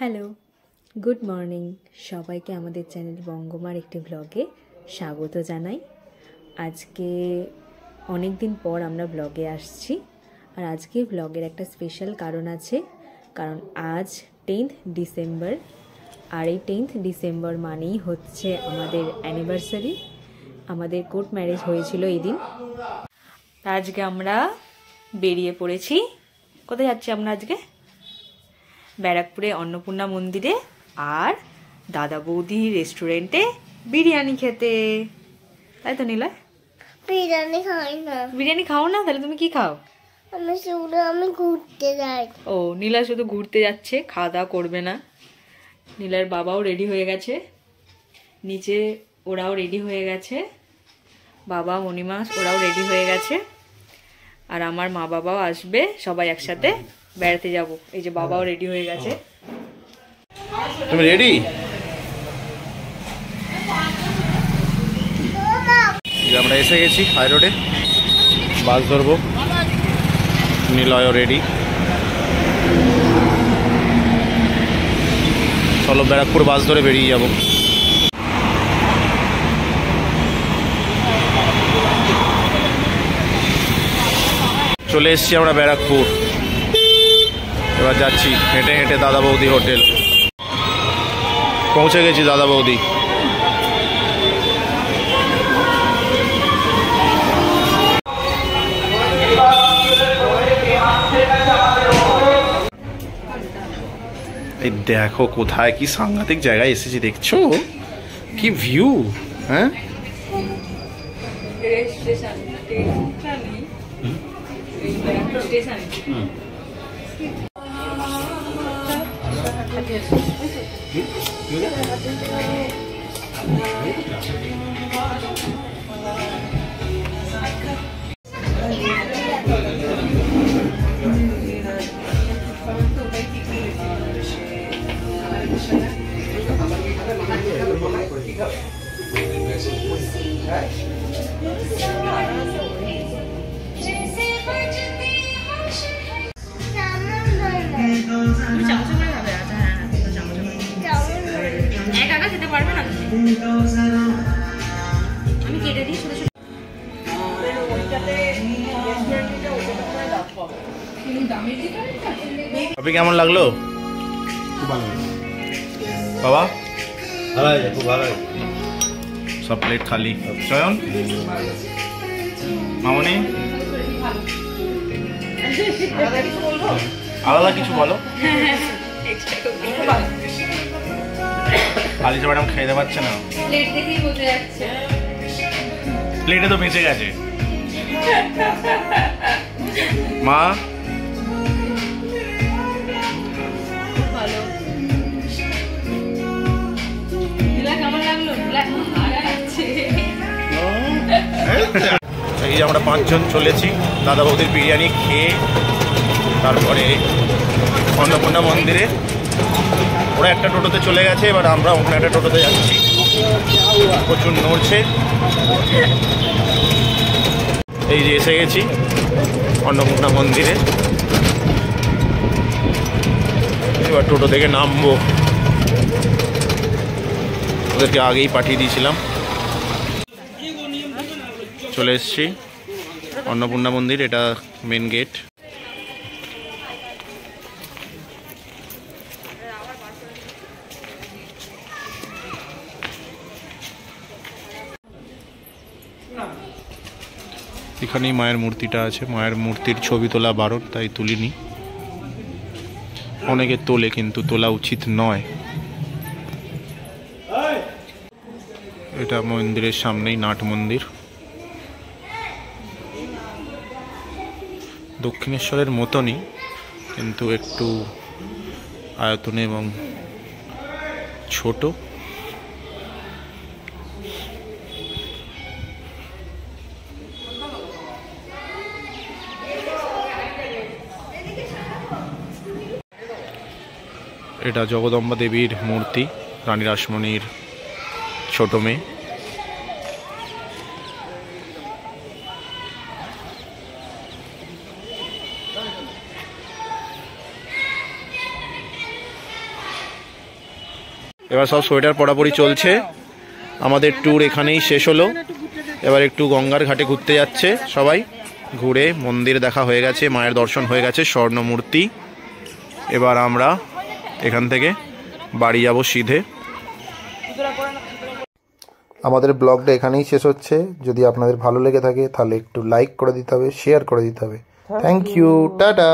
Hello, good morning. সবাইকে আমাদের channel বঙ্গমার একটি ব্লগে স্বাগত জানাই। আজকে অনেক দিন পর আমরা ব্লগে আসছি, আর আজকে ব্লগের একটা স্পেশাল কারণ আছে। কারণ আজ 10th ডিসেম্বর, আর এই 10th ডিসেম্বর মানেই হচ্ছে আমাদের অ্যানিভার্সারি। আমাদের কোর্ট ম্যারেজ হয়েছিল এই দিন। আজকে আমরা বেরিয়ে পড়েছি। কোথায় যাচ্ছি আমরা আজকে? ব্যারাকপুরে অন্নপূর্ণা মন্দিরে আর দাদা বৌদি রেস্টুরেন্টে বিরিয়ানি খেতে। তাই তো নীলা? বিরিয়ানি খাই না। বিরিয়ানি খাও না? তাহলে তুমি কি খাও? আমি ঘুরতে যাই। ও, নীলা শুধু ঘুরতে যাচ্ছে, খাওয়া দাওয়া করবে না। নীলার বাবাও রেডি হয়ে গেছে, নিচে ওরাও রেডি হয়ে গেছে, বাবা মণিমা ওরাও রেডি হয়ে গেছে, আর আমার মা বাবাও আসবে, সবাই একসাথে বেড়াতে যাব। এই যে বাবাও রেডি হয়ে গেছে। তুমি রেডি? আমরা এসে গেছি হাই রোডে, বাস ধরবো। নিলয়ও রেডি। চলো ব্যারাকপুর বাস ধরে বেরিয়ে যাব। চলে এসছি আমরা ব্যারাকপুর। এবার যাচ্ছি হেঁটে হেঁটে দাদা বৌদি হোটেল। পৌঁছে গেছি দাদা বৌদি। এই দেখো কোথায় কি সাংঘাতিক জায়গায় এসেছি, দেখছো কি ভিউ। হ্যাঁ, আমি কেটে দিই ছোট ছোট। আপনি কেমন লাগলো? খুব ভালো বাবা ভালো আছে, খুব ভালো আছে। সব প্লেট খালি। চয়ন, মামনি আলাদা কিছু বলো। আলিশা ম্যাডাম খাইতে পারছে না, প্লেটে তো বেঁচে গেছে। মা এই যে আমরা 5 জন চলেছি দাদা বৌদির বিরিয়ানি খেয়ে, তারপরে অন্নপূর্ণা মন্দিরে। ওরা একটা টোটোতে চলে গেছে, এবার আমরা অন্য একটা টোটোতে যাচ্ছি। প্রচুর নড়ছে। এই যে এসে গেছি অন্নপূর্ণা মন্দিরে। এবার টোটো থেকে নামবো। ওদেরকে আগেই পাঠিয়ে দিয়েছিলাম। চলে এসছি অন্নপূর্ণা মন্দির, এটা মেন গেট। এখানেই মায়ের মূর্তিটা আছে। মায়ের মূর্তির ছবি তোলা বারণ, তাই তুলিনি। অনেকে তোলে, কিন্তু তোলা উচিত নয়। এটা মন্দিরের সামনেই নাট মন্দির। দক্ষিণেশ্বরের মতনই, কিন্তু একটু আয়তনে এবং ছোট। এটা জগদম্বা দেবীর মূর্তি, রানী রাসমণির ছোট মেয়ে। এবার সব সোয়েটার পরাপরি চলছে। আমাদের ট্যুর এখানেই শেষ হলো। এবার একটু গঙ্গার ঘাটে ঘুরতে যাচ্ছে সবাই। ঘুরে মন্দির দেখা হয়ে গেছে, মায়ের দর্শন হয়ে গেছে, স্বর্ণমূর্তি। এবার আমরা এখান থেকে বাড়ি যাব সিধে। আমাদের ব্লগটা এখানেই শেষ হচ্ছে। যদি আপনাদের ভালো লেগে থাকে তাহলে একটু লাইক করে দিতে হবে, শেয়ার করে দিতে হবে। Thank you, tata.